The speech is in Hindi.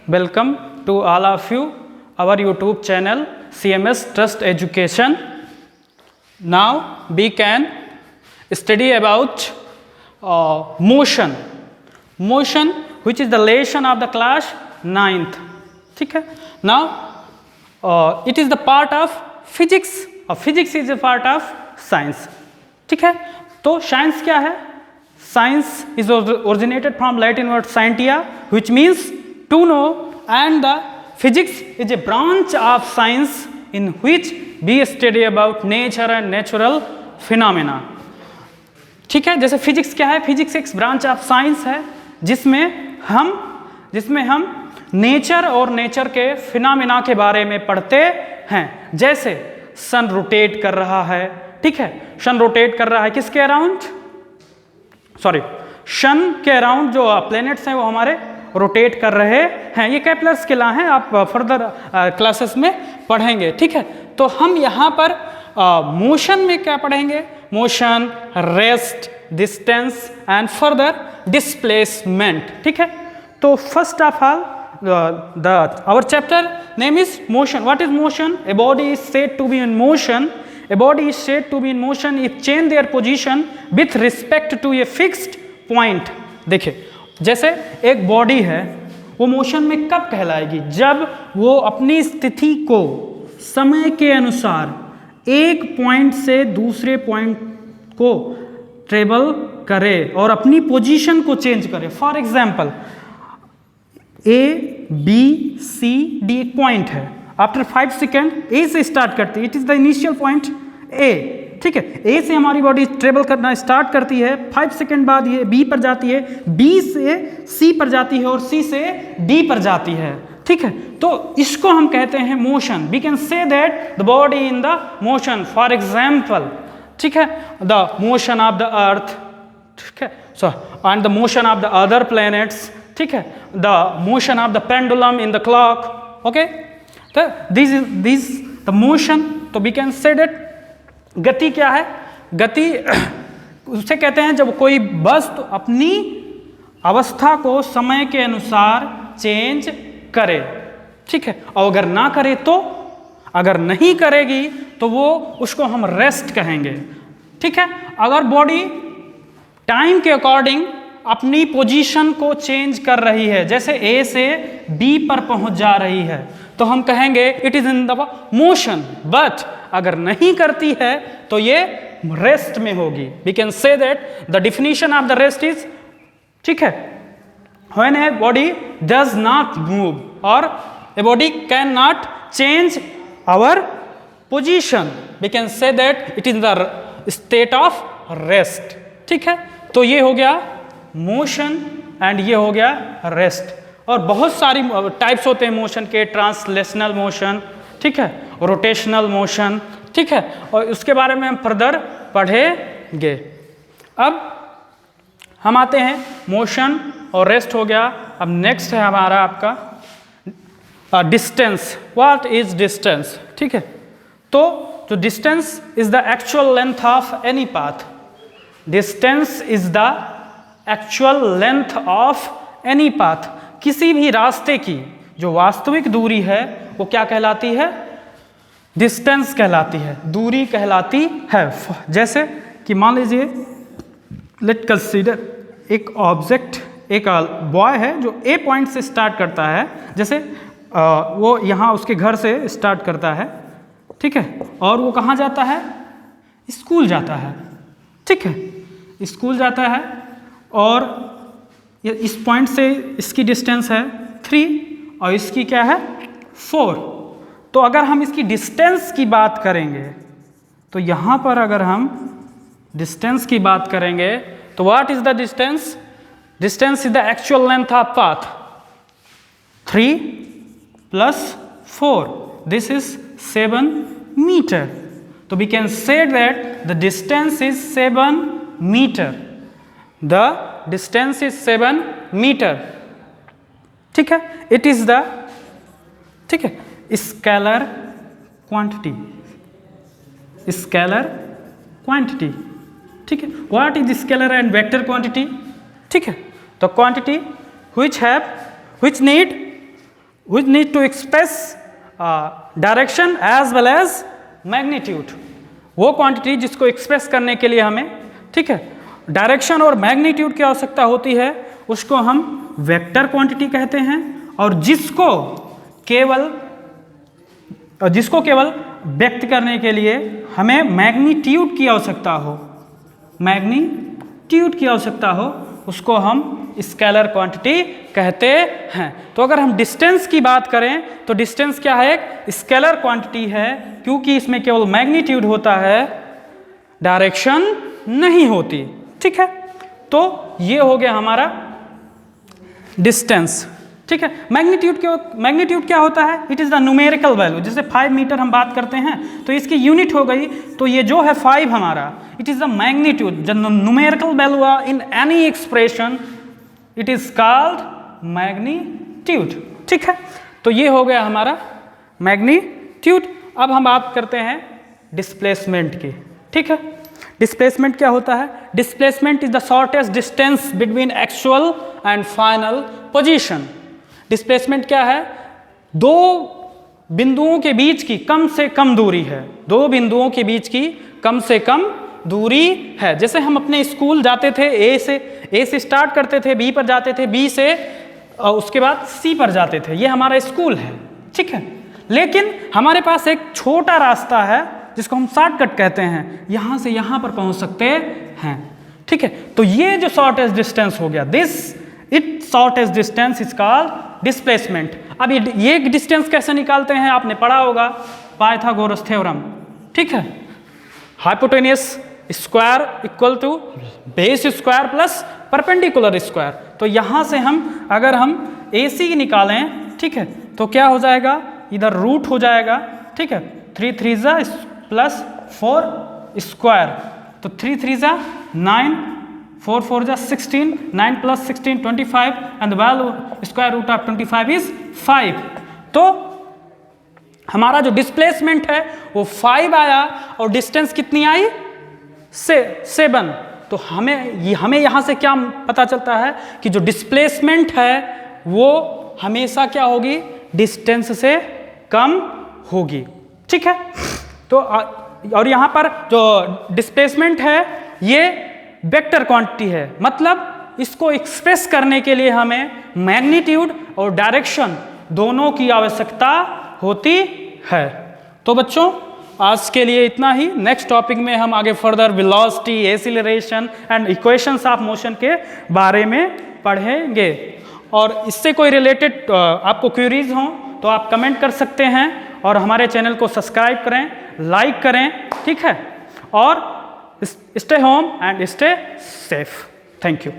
welcome to all of you, our YouTube channel CMS Trust Education. Now we can study about motion, which is the lesson of the class 9th. ठीक है. Now it is the part of physics. Physics is a part of science. ठीक है. तो science क्या है? Science is originated from Latin word scientia, which means to know, and the physics is a branch of science in which we study about nature and natural phenomena. ठीक है. जैसे फिजिक्स क्या है? फिजिक्स एक ब्रांच ऑफ साइंस है जिसमें हम नेचर और नेचर के फिनोमेना के बारे में पढ़ते हैं. जैसे सन रोटेट कर रहा है. ठीक है. सन रोटेट कर रहा है किसके अराउंड? सन के अराउंड जो प्लैनेट्स हैं वो हमारे रोटेट कर रहे हैं. ये केपलर्स के लॉ हैं, आप फर्दर क्लासेस में पढ़ेंगे. ठीक है. तो हम यहाँ पर मोशन में क्या पढ़ेंगे? Motion, rest, distance and further displacement. ठीक है. तो first of all our chapter name is motion. What is motion? A body is said to be in motion. A body is said to be in motion if change their position with respect to a fixed point. देखिए, जैसे एक बॉडी है वो मोशन में कब कहलाएगी? जब वो अपनी स्थिति को समय के अनुसार एक पॉइंट से दूसरे पॉइंट को ट्रेवल करे और अपनी पोजीशन को चेंज करे. For example A B C D एक पॉइंट है. आफ्टर 5 सेकेंड ए से स्टार्ट करती है. It is the initial point A. ठीक है. ए से हमारी बॉडी ट्रेवल करना स्टार्ट करती है. 5 सेकेंड बाद ये बी पर जाती है, बी से सी पर जाती है और सी से डी पर जाती है. ठीक है. तो इसको हम कहते हैं motion. We can say that the body in the motion. For example, ठीक है, the motion of the earth. ठीक है. So and the motion of the other planets. ठीक है. The motion of the pendulum in the clock. Okay. तो दिस द मोशन. तो वी कैन से दैट गति क्या है? गति उसे कहते हैं जब कोई वस्तु अपनी अवस्था को समय के अनुसार चेंज करे. ठीक है. और अगर ना करे तो, अगर नहीं करेगी तो वो उसको हम रेस्ट कहेंगे. ठीक है. अगर बॉडी टाइम के अकॉर्डिंग अपनी पोजीशन को चेंज कर रही है, जैसे ए से बी पर पहुंच जा रही है, तो हम कहेंगे it is in the motion. But अगर नहीं करती है तो ये रेस्ट में होगी. We can say that the definition of the rest is, ठीक है, when a body does not move और a body can not change our position, we can say that it is the state of rest. ठीक है. तो ये हो गया मोशन एंड ये हो गया रेस्ट. और बहुत सारी टाइप्स होते हैं मोशन के. ट्रांसलेशनल मोशन, ठीक है, रोटेशनल मोशन. ठीक है. और उसके बारे में हम फर्दर पढ़ेंगे. अब हम आते हैं मोशन और रेस्ट हो गया. अब नेक्स्ट है हमारा आपका डिस्टेंस. What is distance? ठीक है. तो जो distance is the actual length of any path. Distance is the actual length of any path. किसी भी रास्ते की जो वास्तविक दूरी है वो क्या कहलाती है? डिस्टेंस कहलाती है, दूरी कहलाती है. जैसे कि मान लीजिए, लेट कंसीडर एक ऑब्जेक्ट, एक बॉय है जो ए पॉइंट से स्टार्ट करता है. जैसे वो यहाँ उसके घर से स्टार्ट करता है. ठीक है. और वो कहाँ जाता है? स्कूल जाता है. ठीक है. स्कूल जाता है और इस पॉइंट से इसकी डिस्टेंस है 3 और इसकी क्या है 4. तो अगर हम इसकी डिस्टेंस की बात करेंगे तो यहाँ पर अगर हम डिस्टेंस की बात करेंगे तो what is the distance? Distance is the actual length of path. 3 + 4, this is 7 metre. तो we can say that the distance is 7 metre. The distance is 7 metre. ठीक है. इट इज द, ठीक है, स्केलर क्वांटिटी. Scalar quantity. ठीक है. What is scalar and vector quantity? ठीक है. तो quantity which need which need to express direction as well as magnitude, वो क्वांटिटी जिसको एक्सप्रेस करने के लिए हमें, ठीक है, डायरेक्शन और मैग्नीट्यूड की आवश्यकता होती है, उसको हम वेक्टर क्वांटिटी कहते हैं। और जिसको केवल व्यक्त करने के लिए हमें मैग्नीट्यूड की आवश्यकता हो, मैग्नीट्यूड की आवश्यकता हो, उसको हम स्केलर क्वांटिटी कहते हैं। तो अगर हम डिस्टेंस की बात करें तो डिस्टेंस क्या है, एक स्केलर क्वांटिटी है, क्योंकि इसमें केवल मैग्नीट्यूड होता है, डायरेक्शन नहीं होती, ठीक है। तो ये हो गया हमारा डिस्टेंस, ठीक है। मैग्नीट्यूड क्या होता है, it is the numerical value. जैसे 5 मीटर हम बात करते हैं तो इसकी यूनिट हो गई, तो ये जो है 5 हमारा, it is the magnitude. The numerical value in any expression it is called magnitude, ठीक है। तो ये हो गया हमारा मैग्नीट्यूड। अब हम बात करते हैं डिस्प्लेसमेंट की, ठीक है। डिस्प्लेसमेंट क्या होता है, displacement is the shortest distance between actual and final position. Displacement क्या है, दो बिंदुओं के बीच की कम से कम दूरी है, दो बिंदुओं के बीच की कम से कम दूरी है। जैसे हम अपने स्कूल जाते थे, ए से स्टार्ट करते थे, बी पर जाते थे, बी से उसके बाद सी पर जाते थे, ये हमारा स्कूल है, ठीक है। लेकिन हमारे पास एक छोटा रास्ता है जिसको हम शॉर्टकट कहते हैं, यहाँ से यहाँ पर पहुँच सकते हैं, ठीक है। तो ये जो शॉर्टेस्ट डिस्टेंस हो गया, it shortest distance is called displacement. अब ये डिस्टेंस कैसे निकालते हैं, आपने पढ़ा होगा पाइथागोरस थ्योरम, ठीक है। Hypotenuse square equal to base square plus perpendicular square. तो यहाँ से अगर हम AC निकालें, ठीक है, तो क्या हो जाएगा, इधर रूट हो जाएगा, ठीक है। 3 3 जा प्लस 4 स्क्वायर, तो 3 3 जा 9, 4 4 जा 16, 9 plus 16 25 and the value square root of 25 is 5। तो हमारा जो डिस्प्लेसमेंट है वो 5 आया और डिस्टेंस कितनी आई, 7। तो हमें यहाँ से क्या पता चलता है कि जो डिस्प्लेसमेंट है वो हमेशा क्या होगी, डिस्टेंस से कम होगी, ठीक है। तो और यहाँ पर जो डिस्प्लेसमेंट है ये वेक्टर क्वांटिटी है, मतलब इसको एक्सप्रेस करने के लिए हमें मैग्नीट्यूड और डायरेक्शन दोनों की आवश्यकता होती है। तो बच्चों आज के लिए इतना ही। नेक्स्ट टॉपिक में हम आगे further velocity, acceleration and equations of motion के बारे में पढ़ेंगे। और इससे कोई रिलेटेड आपको क्वेरीज हों तो आप कमेंट कर सकते हैं, और हमारे चैनल को सब्सक्राइब करें, लाइक करें, ठीक है। और stay home and stay safe. Thank you.